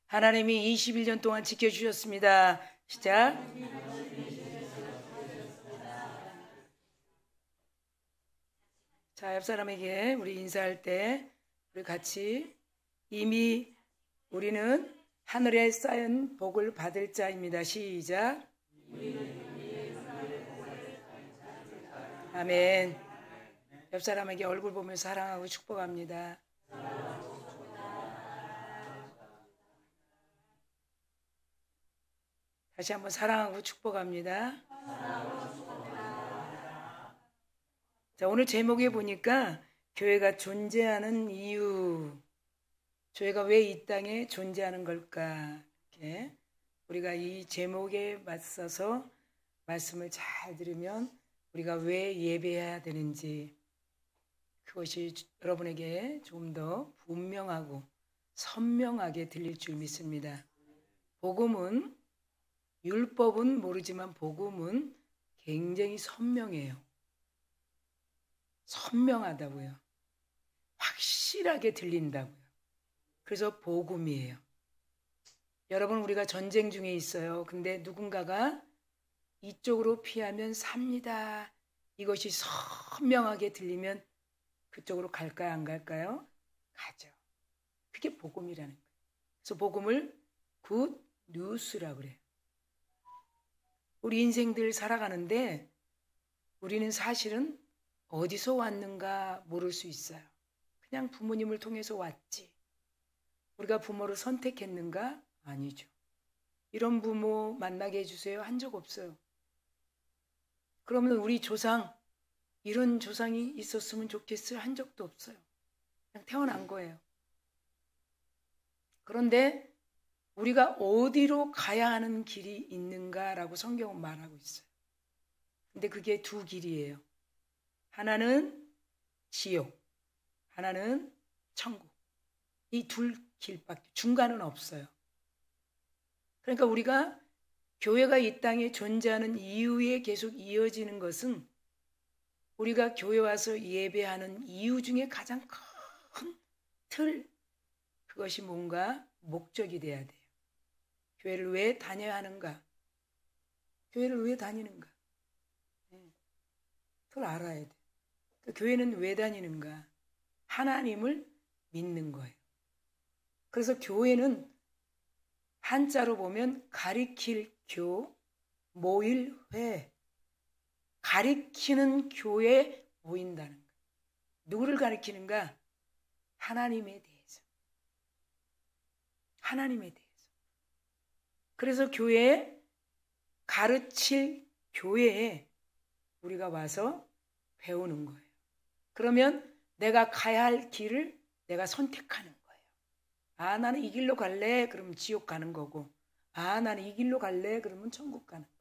하나님이 21년 동안 지켜주셨습니다. 시작. 자, 옆 사람에게 우리 인사할 때 우리 같이 이미 우리는 하늘에 쌓인 복을 받을 자입니다. 시작. 아멘. 옆 사람에게 얼굴 보면서 사랑하고 축복합니다. 다시 한번 사랑하고 축복합니다. 자, 오늘 제목에 보니까 교회가 존재하는 이유, 교회가 왜 이 땅에 존재하는 걸까? 이렇게 우리가 이 제목에 맞서서 말씀을 잘 들으면 우리가 왜 예배해야 되는지 그것이 여러분에게 좀 더 분명하고 선명하게 들릴 줄 믿습니다. 복음은, 율법은 모르지만 복음은 굉장히 선명해요. 선명하다고요. 확실하게 들린다고요. 그래서 복음이에요. 여러분, 우리가 전쟁 중에 있어요. 근데 누군가가 이쪽으로 피하면 삽니다. 이것이 선명하게 들리면 그쪽으로 갈까요? 안 갈까요? 가죠. 그게 복음이라는 거예요. 그래서 복음을 굿 뉴스라고 그래요. 우리 인생들 살아가는데 우리는 사실은 어디서 왔는가 모를 수 있어요. 그냥 부모님을 통해서 왔지. 우리가 부모를 선택했는가? 아니죠. 이런 부모 만나게 해주세요. 한 적 없어요. 그러면 우리 조상, 이런 조상이 있었으면 좋겠어요. 한 적도 없어요. 그냥 태어난 거예요. 그런데 우리가 어디로 가야 하는 길이 있는가라고 성경은 말하고 있어요. 근데 그게 두 길이에요. 하나는 지옥, 하나는 천국. 이 둘 길밖에, 중간은 없어요. 그러니까 우리가 교회가 이 땅에 존재하는 이유에 계속 이어지는 것은 우리가 교회 와서 예배하는 이유 중에 가장 큰 틀, 그것이 뭔가 목적이 돼야 돼요. 교회를 왜 다녀야 하는가? 교회를 왜 다니는가? 그걸 알아야 돼. 그러니까 교회는 왜 다니는가? 하나님을 믿는 거예요. 그래서 교회는 한자로 보면 가리킬 교, 모일 회. 가리키는 교회에 모인다는 거예요. 누구를 가리키는가? 하나님에 대해서. 하나님에 대해서. 그래서 교회에 가르칠 교회에 우리가 와서 배우는 거예요. 그러면 내가 가야 할 길을 내가 선택하는 거예요. 아, 나는 이 길로 갈래? 그러면 지옥 가는 거고. 아, 나는 이 길로 갈래? 그러면 천국 가는 거예요.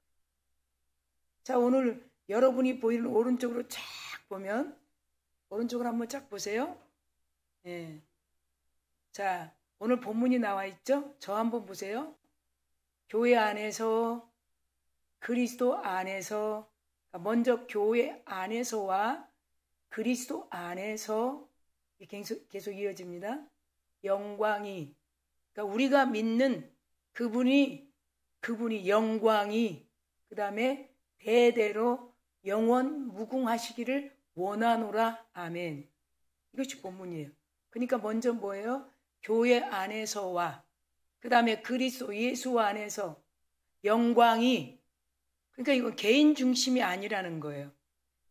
자, 오늘 여러분이 보이는 오른쪽으로 쫙 보면, 오른쪽으로 한번 쫙 보세요. 예. 자, 오늘 본문이 나와 있죠? 저 한번 보세요. 교회 안에서, 그리스도 안에서, 먼저 교회 안에서와 그리스도 안에서 계속 이어집니다. 영광이, 그러니까 우리가 믿는 그분이 영광이, 그 다음에 대대로 영원 무궁하시기를 원하노라. 아멘. 이것이 본문이에요. 그러니까 먼저 뭐예요? 교회 안에서와 그 다음에 그리스도 예수 안에서 영광이, 그러니까 이건 개인 중심이 아니라는 거예요.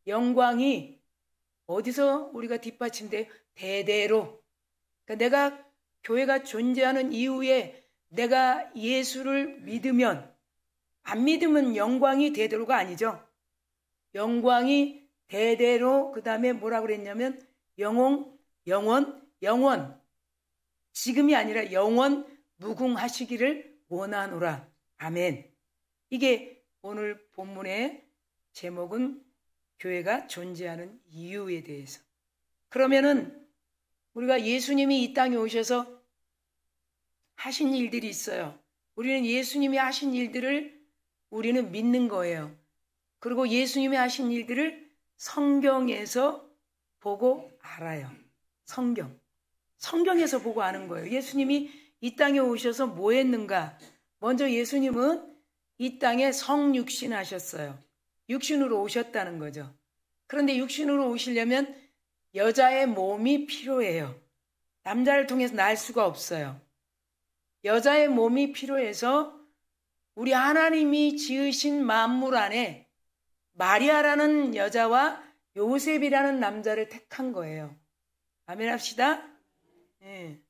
영광이 어디서 우리가 뒷받침돼? 대대로. 그러니까 내가 교회가 존재하는 이후에 내가 예수를 믿으면, 안 믿으면 영광이 대대로가 아니죠. 영광이 대대로, 그 다음에 뭐라고 그랬냐면 영원. 지금이 아니라 영원 무궁하시기를 원하노라. 아멘. 이게 오늘 본문의 제목은 교회가 존재하는 이유에 대해서. 그러면은 우리가 예수님이 이 땅에 오셔서 하신 일들이 있어요. 우리는 예수님이 하신 일들을 우리는 믿는 거예요. 그리고 예수님이 하신 일들을 성경에서 보고 알아요. 성경에서 보고 아는 거예요. 예수님이 이 땅에 오셔서 뭐 했는가? 먼저 예수님은 이 땅에 성육신 하셨어요. 육신으로 오셨다는 거죠. 그런데 육신으로 오시려면 여자의 몸이 필요해요. 남자를 통해서 날 수가 없어요. 여자의 몸이 필요해서 우리 하나님이 지으신 만물 안에 마리아라는 여자와 요셉이라는 남자를 택한 거예요. 아멘 합시다. 네.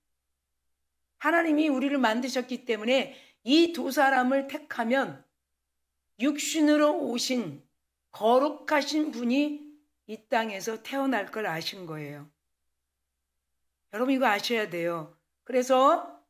하나님이 우리를 만드셨기 때문에 이 두 사람을 택하면 육신으로 오신 거룩하신 분이 이 땅에서 태어날 걸 아신 거예요. 여러분 이거 아셔야 돼요. 그래서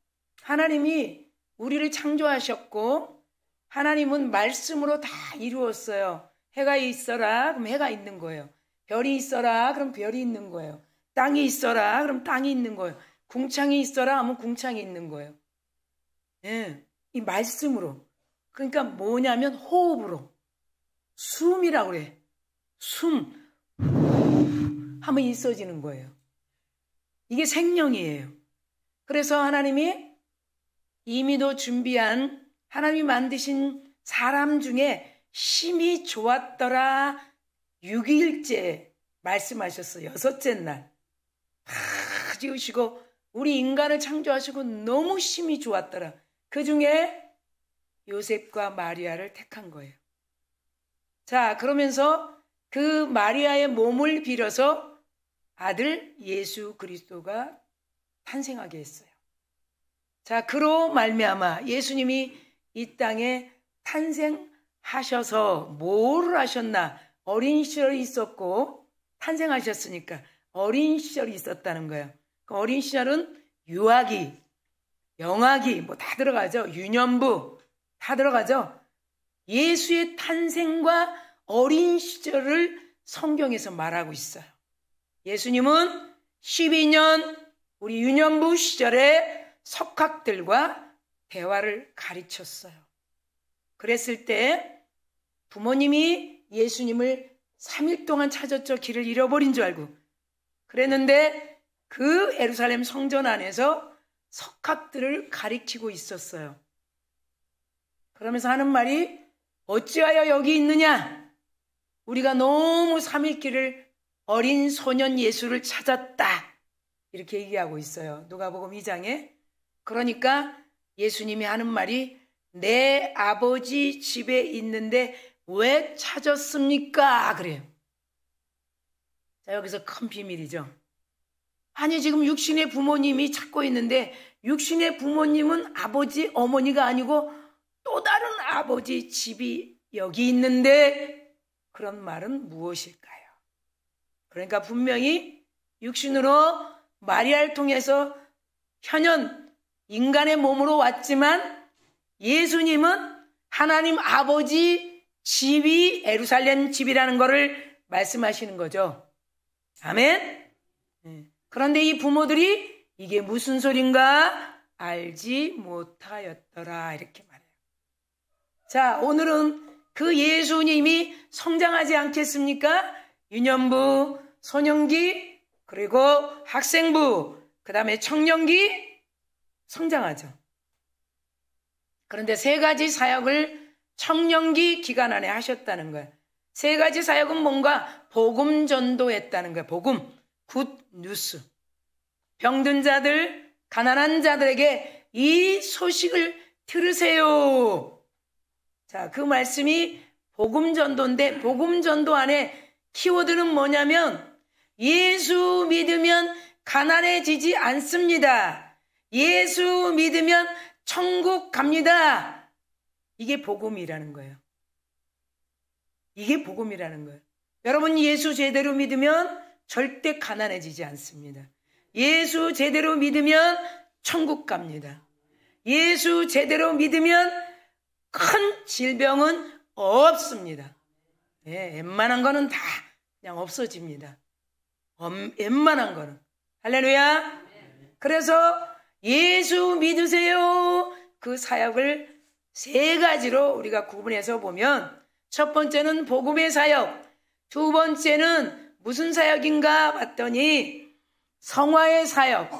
하나님이 우리를 창조하셨고 하나님은 말씀으로 다 이루었어요. 해가 있어라 그럼 해가 있는 거예요. 별이 있어라 그럼 별이 있는 거예요. 땅이 있어라 그럼 땅이 있는 거예요. 궁창이 있어라 하면 궁창이 있는 거예요. 네, 이 말씀으로. 그러니까 뭐냐면 호흡으로. 숨이라고 그래. 숨 하면 있어지는 거예요. 이게 생명이에요. 그래서 하나님이 이미도 준비한 하나님이 만드신 사람 중에 심히 좋았더라 6일째 말씀하셨어요. 6째 날 다 지으시고 우리 인간을 창조하시고 너무 심히 좋았더라. 그 중에 요셉과 마리아를 택한 거예요. 자, 그러면서 그 마리아의 몸을 빌어서 아들 예수 그리스도가 탄생하게 했어요. 자, 그로 말미암아 예수님이 이 땅에 탄생하셔서 뭐를 하셨나? 어린 시절이 있었고 탄생하셨으니까 어린 시절이 있었다는 거예요. 그 어린 시절은 유아기, 영아기 뭐 다 들어가죠. 유년부 다 들어가죠. 예수의 탄생과 어린 시절을 성경에서 말하고 있어요. 예수님은 12년 우리 유년부 시절에 석학들과 대화를 가르쳤어요. 그랬을 때 부모님이 예수님을 3일 동안 찾았죠. 길을 잃어버린 줄 알고. 그랬는데 그 예루살렘 성전 안에서 석학들을 가리키고 있었어요. 그러면서 하는 말이 어찌하여 여기 있느냐? 우리가 너무 3일 길을 어린 소년 예수를 찾았다. 이렇게 얘기하고 있어요. 누가복음 2장에. 그러니까 예수님이 하는 말이 내 아버지 집에 있는데 왜 찾았습니까? 그래요. 자, 여기서 큰 비밀이죠. 아니 지금 육신의 부모님이 찾고 있는데 육신의 부모님은 아버지, 어머니가 아니고 또 다른 아버지 집이 여기 있는데 그런 말은 무엇일까요? 그러니까 분명히 육신으로 마리아를 통해서 현현 인간의 몸으로 왔지만 예수님은 하나님 아버지 집이 예루살렘 집이라는 것을 말씀하시는 거죠. 아멘? 그런데 이 부모들이 이게 무슨 소린가 알지 못하였더라 이렇게 말해요. 자, 오늘은 그 예수님이 성장하지 않겠습니까? 유년부, 소년기, 그리고 학생부, 그 다음에 청년기 성장하죠. 그런데 3가지 사역을 청년기 기간 안에 하셨다는 거예요. 3가지 사역은 뭔가 복음 전도했다는 거예요. 복음, 굿 뉴스. 병든 자들, 가난한 자들에게 이 소식을 들으세요. 자, 그 말씀이 복음 전도인데 복음 전도 안에 키워드는 뭐냐면 예수 믿으면 가난해지지 않습니다. 예수 믿으면 천국 갑니다. 이게 복음이라는 거예요. 이게 복음이라는 거예요. 여러분 예수 제대로 믿으면 절대 가난해지지 않습니다. 예수 제대로 믿으면 천국 갑니다. 예수 제대로 믿으면 큰 질병은 없습니다. 네, 웬만한 거는 다 그냥 없어집니다. 웬만한 거는. 할렐루야. 그래서 예수 믿으세요. 그 사역을 3가지로 우리가 구분해서 보면 첫 번째는 복음의 사역, 2번째는 무슨 사역인가 봤더니 성화의 사역,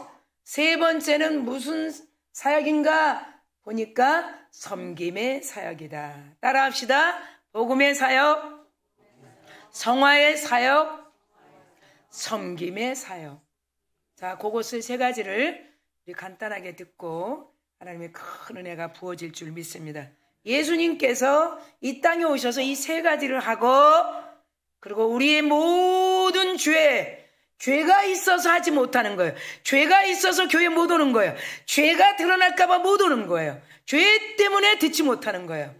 3번째는 무슨 사역인가 보니까 섬김의 사역이다. 따라합시다. 복음의 사역, 성화의 사역, 섬김의 사역. 자, 그것을 세 가지를 우리 간단하게 듣고 하나님의 큰 은혜가 부어질 줄 믿습니다. 예수님께서 이 땅에 오셔서 이 세 가지를 하고, 그리고 우리의 모든 죄가 있어서 하지 못하는 거예요. 죄가 있어서 교회 못 오는 거예요. 죄가 드러날까봐 못 오는 거예요. 죄 때문에 듣지 못하는 거예요.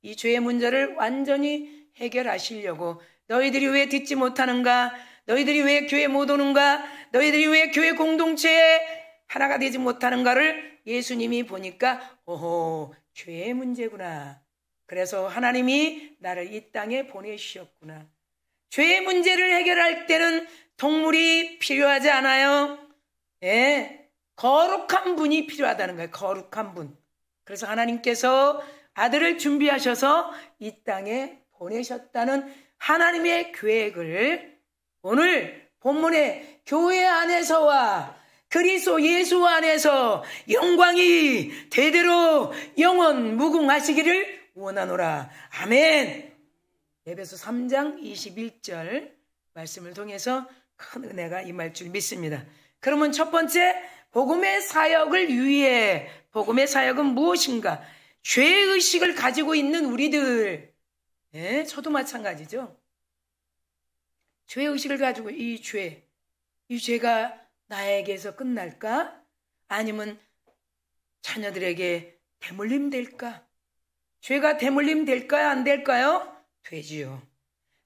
이 죄의 문제를 완전히 해결하시려고, 너희들이 왜 듣지 못하는가? 너희들이 왜 교회 못 오는가? 너희들이 왜 교회 공동체에 하나가 되지 못하는가를 예수님이 보니까, 오호, 죄의 문제구나. 그래서 하나님이 나를 이 땅에 보내주셨구나. 죄의 문제를 해결할 때는 동물이 필요하지 않아요. 예, 거룩한 분이 필요하다는 거예요. 거룩한 분. 그래서 하나님께서 아들을 준비하셔서 이 땅에 보내셨다는 하나님의 계획을 오늘 본문의 교회 안에서와 그리스도 예수 안에서 영광이 대대로 영원 무궁하시기를 원하노라. 아멘. 에베소 3장 21절 말씀을 통해서 큰 은혜가 임할 줄 믿습니다. 그러면 첫 번째, 복음의 사역을 위해, 복음의 사역은 무엇인가? 죄의식을 가지고 있는 우리들, 예, 저도 마찬가지죠. 죄의식을 가지고 이 죄가 나에게서 끝날까? 아니면 자녀들에게 대물림 될까? 죄가 대물림 될까요? 안 될까요? 되지요.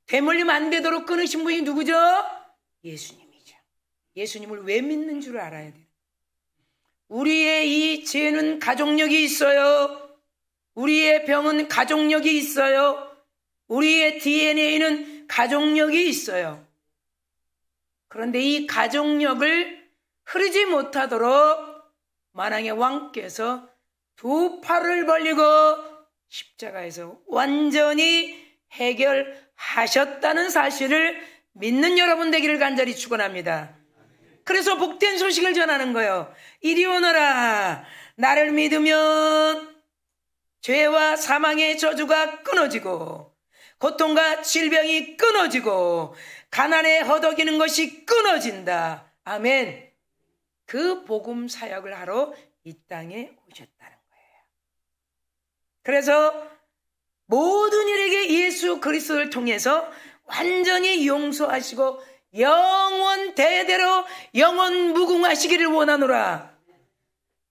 대물림 안 되도록 끊으신 분이 누구죠? 예수님이죠. 예수님을 왜 믿는 줄 알아야 돼요. 우리의 이 죄는 가족력이 있어요. 우리의 병은 가족력이 있어요. 우리의 DNA는 가족력이 있어요. 그런데 이 가족력을 흐르지 못하도록 만왕의 왕께서 두 팔을 벌리고 십자가에서 완전히 해결하셨다는 사실을 믿는 여러분 되기를 간절히 축원합니다. 그래서 복된 소식을 전하는 거예요. 이리 오너라. 나를 믿으면 죄와 사망의 저주가 끊어지고, 고통과 질병이 끊어지고, 가난에 허덕이는 것이 끊어진다. 아멘. 그 복음 사역을 하러 이 땅에 오셨다는 거예요. 그래서 모든 일에게 예수 그리스도를 통해서 완전히 용서하시고 영원 대대로 영원 무궁하시기를 원하노라.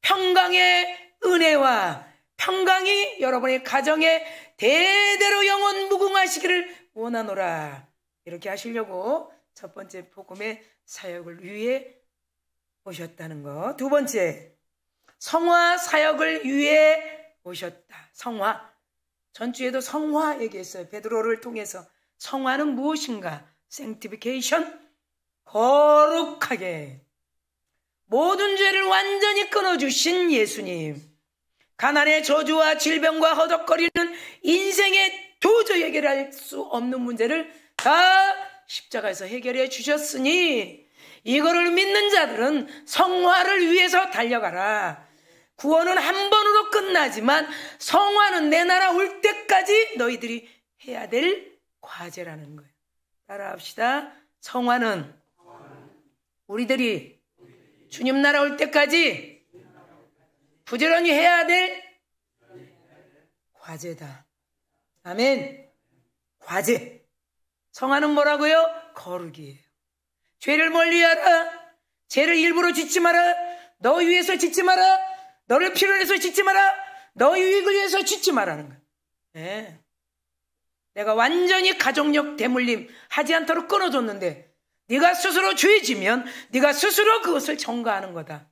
평강의 은혜와 평강이 여러분의 가정에 대대로 영원 무궁하시기를 원하노라. 이렇게 하시려고 첫 번째 복음의 사역을 위해 오셨다는 것. 두 번째, 성화 사역을 위해 오셨다. 성화. 전주에도 성화 얘기했어요. 베드로를 통해서. 성화는 무엇인가? sanctification, 거룩하게. 모든 죄를 완전히 끊어주신 예수님. 가난의 저주와 질병과 허덕거리는 인생에 도저히 해결할 수 없는 문제를 다 십자가에서 해결해 주셨으니 이거를 믿는 자들은 성화를 위해서 달려가라. 구원은 한 번으로 끝나지만 성화는 내 나라 올 때까지 너희들이 해야 될 과제라는 거예요. 따라합시다. 성화는 우리들이 주님 나라 올 때까지 부지런히 해야 될 과제다. 아멘. 과제. 성화는 뭐라고요? 거룩이에요. 죄를 멀리하라. 죄를 일부러 짓지 마라. 너 위해서 짓지 마라. 너를 필요로 해서 짓지 마라. 너 유익을 위해서 짓지 마라는 거야. 네. 내가 완전히 가족력 대물림 하지 않도록 끊어줬는데 네가 스스로 죄지면 네가 스스로 그것을 전가하는 거다.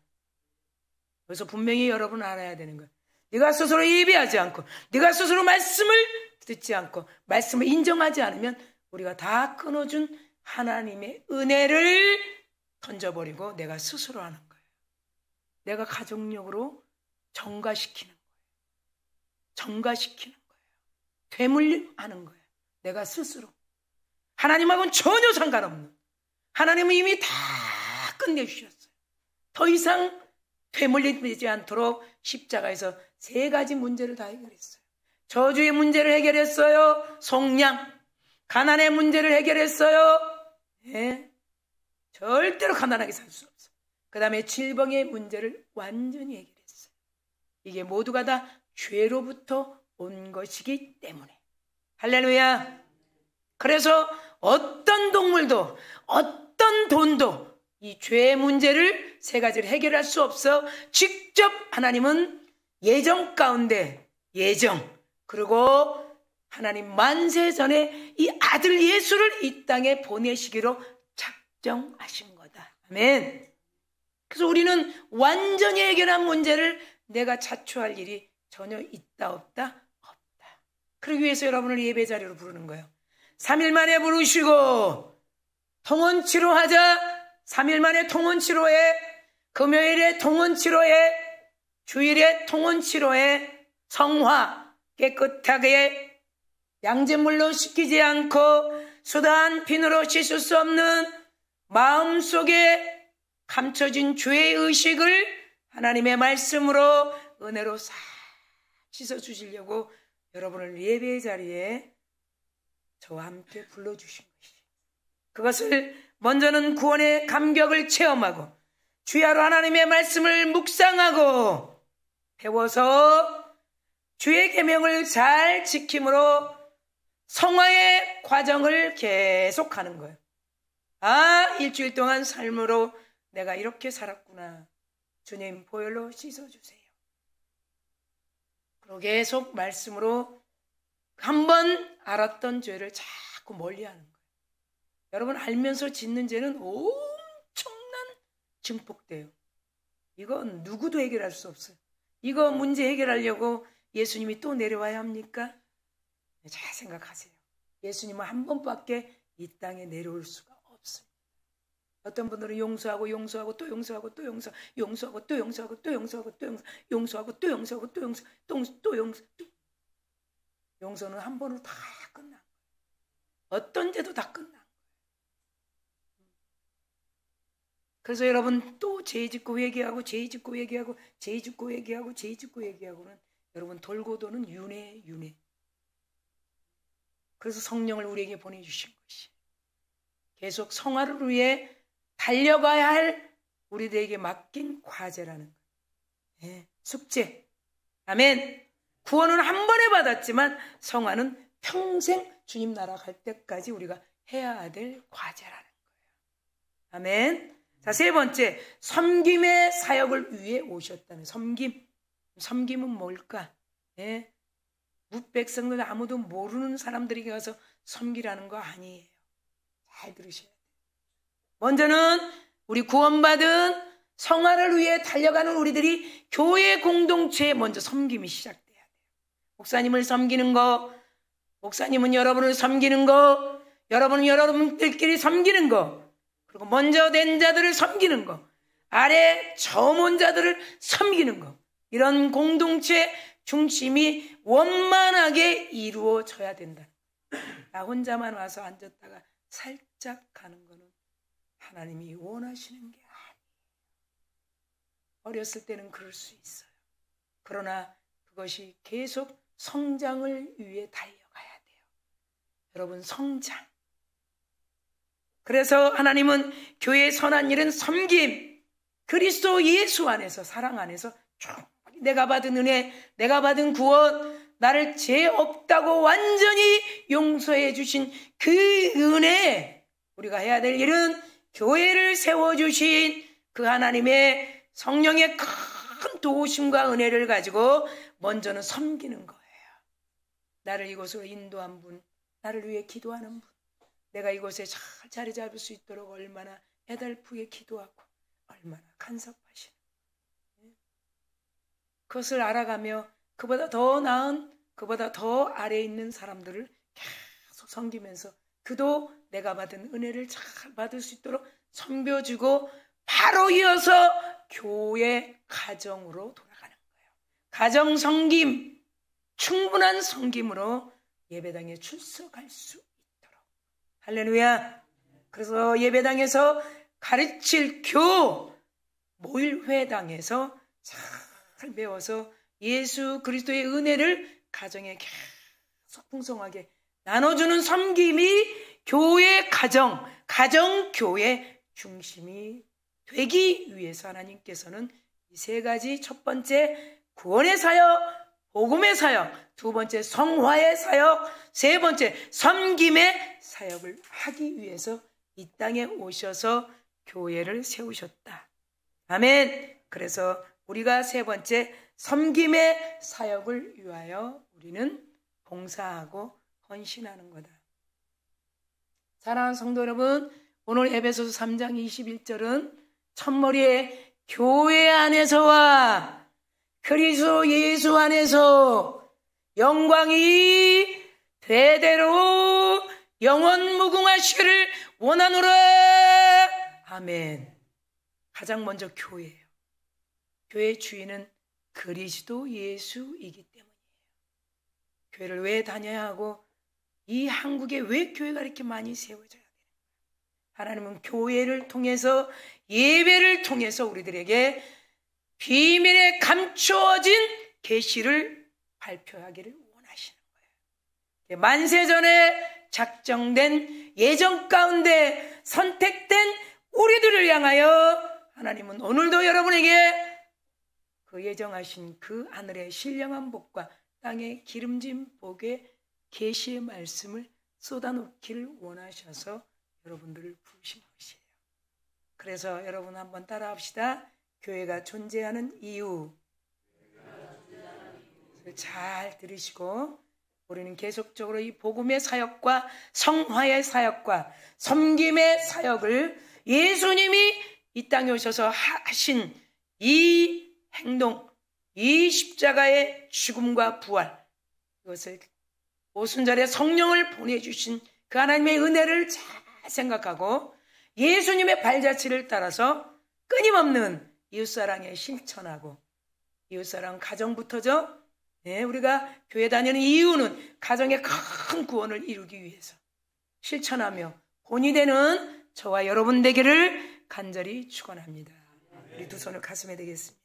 그래서 분명히 여러분 알아야 되는 거야. 네가 스스로 예배하지 않고 네가 스스로 말씀을 듣지 않고 말씀을 인정하지 않으면 우리가 다 끊어준 하나님의 은혜를 던져버리고 내가 스스로 하는 거예요. 내가 가족력으로 전가시키는 거예요. 전가시키는 거예요. 되물림하는 거예요. 내가 스스로. 하나님하고는 전혀 상관없는. 하나님은 이미 다 끝내주셨어요. 더 이상 되물리지 않도록 십자가에서 3가지 문제를 다 해결했어요. 저주의 문제를 해결했어요. 속량. 가난의 문제를 해결했어요. 예. 절대로 가난하게 살 수 없어. 그 다음에 질병의 문제를 완전히 해결했어요. 이게 모두가 다 죄로부터 온 것이기 때문에. 할렐루야. 그래서 어떤 동물도 어떤 돈도 이 죄의 문제를 3가지를 해결할 수 없어. 직접 하나님은 예정 가운데 예정, 그리고 하나님 만세 전에 이 아들 예수를 이 땅에 보내시기로 작정하신 거다. 아멘. 그래서 우리는 완전히 해결한 문제를 내가 자초할 일이 전혀 있다 없다? 없다. 그러기 위해서 여러분을 예배 자리로 부르는 거예요. 3일 만에 부르시고 통원치료하자. 3일 만에 통원치료해. 금요일에 통원치료해. 주일에 통원치료해. 성화 깨끗하게 양잿물로 씻기지 않고 수단 비누로 씻을 수 없는 마음속에 감춰진 죄의 의식을 하나님의 말씀으로 은혜로 싹 씻어주시려고 여러분을 예배의 자리에 저와 함께 불러주신 것이죠. 그것을 먼저는 구원의 감격을 체험하고 주야로 하나님의 말씀을 묵상하고 배워서 주의 계명을 잘 지킴으로 성화의 과정을 계속하는 거예요. 아, 일주일 동안 삶으로 내가 이렇게 살았구나. 주님 보혈로 씻어주세요. 그리고 계속 말씀으로 한번 알았던 죄를 자꾸 멀리하는 거예요. 여러분, 알면서 짓는 죄는 엄청난 증폭돼요. 이건 누구도 해결할 수 없어요. 이거 문제 해결하려고 예수님이 또 내려와야 합니까? 잘 생각하세요. 예수님은 한 번밖에 이 땅에 내려올 수가 없습니다. 어떤 분들은 용서하고 또 용서하고 또 용서하고 또 용서하고 또 용서하고 또 용서하고 또 용서하고 또 용서. 용서는 한 번으로 다 끝난 거예요. 어떤 죄도 다 끝난 거예요. 그래서 여러분 또 죄 짓고 회개하고 죄 짓고 회개하고 죄 짓고 회개하고 죄 짓고 회개하고는 여러분 돌고 도는 윤회. 그래서 성령을 우리에게 보내주신 것이 계속 성화를 위해 달려가야 할 우리들에게 맡긴 과제라는 거예요. 네, 숙제. 아멘. 구원은 한 번에 받았지만 성화는 평생 주님 나라 갈 때까지 우리가 해야 될 과제라는 거예요. 아멘. 자, 3번째, 섬김의 사역을 위해 오셨다는 섬김은 뭘까? 네. 무백성들 아무도 모르는 사람들에게 가서 섬기라는 거 아니에요. 잘 들으셔야 돼요. 먼저는 우리 구원받은 성화를 위해 달려가는 우리들이 교회 공동체에 먼저 섬김이 시작돼야 돼요. 목사님을 섬기는 거, 목사님은 여러분을 섬기는 거, 여러분은 여러분들끼리 섬기는 거, 그리고 먼저 된 자들을 섬기는 거, 아래 처음 온 자들을 섬기는 거, 이런 공동체 중심이 원만하게 이루어져야 된다. 나 혼자만 와서 앉았다가 살짝 가는 거는 하나님이 원하시는 게 아니에요. 어렸을 때는 그럴 수 있어요. 그러나 그것이 계속 성장을 위해 달려가야 돼요. 여러분, 성장. 그래서 하나님은 교회의 선한 일은 섬김, 그리스도 예수 안에서, 사랑 안에서 내가 받은 은혜, 내가 받은 구원, 나를 죄 없다고 완전히 용서해 주신 그 은혜, 우리가 해야 될 일은 교회를 세워주신 그 하나님의 성령의 큰 도우심과 은혜를 가지고 먼저는 섬기는 거예요. 나를 이곳으로 인도한 분, 나를 위해 기도하는 분, 내가 이곳에 잘 자리 잡을 수 있도록 얼마나 애달프게 기도하고 얼마나 간섭하시는, 그것을 알아가며 그보다 더 나은, 그보다 더 아래에 있는 사람들을 계속 섬기면서 그도 내가 받은 은혜를 잘 받을 수 있도록 섬겨주고 바로 이어서 교회 가정으로 돌아가는 거예요. 가정 섬김, 충분한 섬김으로 예배당에 출석할 수 있도록. 할렐루야. 그래서 예배당에서 가르칠 모일회당에서 잘 배워서 예수 그리스도의 은혜를 가정에 계속 풍성하게 나눠주는 섬김이 교회 가정 교회 중심이 되기 위해서 하나님께서는 이 세 가지, 첫 번째 구원의 사역, 복음의 사역, 두 번째 성화의 사역, 세 번째 섬김의 사역을 하기 위해서 이 땅에 오셔서 교회를 세우셨다. 아멘. 그래서 우리가 세 번째 섬김의 사역을 위하여 우리는 봉사하고 헌신하는 거다. 사랑하는 성도 여러분, 오늘 에베소서 3장 21절은 첫머리에 교회 안에서와 그리스도 예수 안에서 영광이 대대로 영원 무궁하시기를 원하노라. 아멘. 가장 먼저 교회예요. 교회의 주인은 그리스도 예수이기 때문이에요. 교회를 왜 다녀야 하고 이 한국에 왜 교회가 이렇게 많이 세워져야 돼요? 하나님은 교회를 통해서, 예배를 통해서 우리들에게 비밀에 감추어진 계시를 발표하기를 원하시는 거예요. 만세전에 작정된 예정 가운데 선택된 우리들을 향하여 하나님은 오늘도 여러분에게 그 예정하신 그 하늘의 신령한 복과 땅의 기름진 복의 계시의 말씀을 쏟아놓기를 원하셔서 여러분들을 부르신 것이에요. 그래서 여러분 한번 따라합시다. 교회가 존재하는 이유. 잘 들으시고 우리는 계속적으로 이 복음의 사역과 성화의 사역과 섬김의 사역을 예수님이 이 땅에 오셔서 하신 이 행동, 이 십자가의 죽음과 부활, 이것을 오순절에 성령을 보내주신 그 하나님의 은혜를 잘 생각하고 예수님의 발자취를 따라서 끊임없는 이웃사랑에 실천하고, 이웃사랑 가정부터죠. 네, 우리가 교회 다니는 이유는 가정의 큰 구원을 이루기 위해서 실천하며 본이 되는 저와 여러분 되기를 간절히 축원합니다. 우리 두 손을 가슴에 대겠습니다.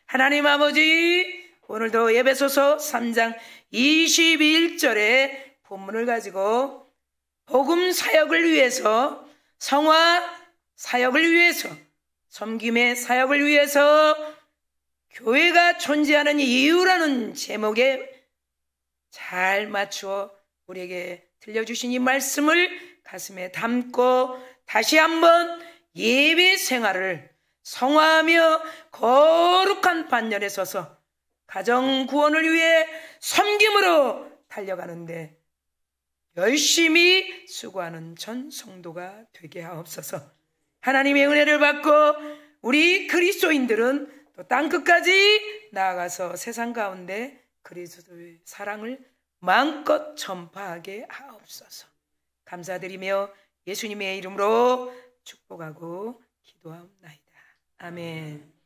하나님 아버지, 오늘도 에베소서 3장 21절의 본문을 가지고 복음 사역을 위해서, 성화 사역을 위해서, 섬김의 사역을 위해서 교회가 존재하는 이유라는 제목에 잘 맞추어 우리에게 들려주신 이 말씀을 가슴에 담고 다시 한번 예배 생활을 성화하며 거룩한 반열에 서서 가정 구원을 위해 섬김으로 달려가는데 열심히 수고하는 전 성도가 되게 하옵소서. 하나님의 은혜를 받고 우리 그리스도인들은 또 땅끝까지 나아가서 세상 가운데 그리스도의 사랑을 마음껏 전파하게 하옵소서. 감사드리며 예수님의 이름으로 축복하고 기도하옵나이다. 아멘.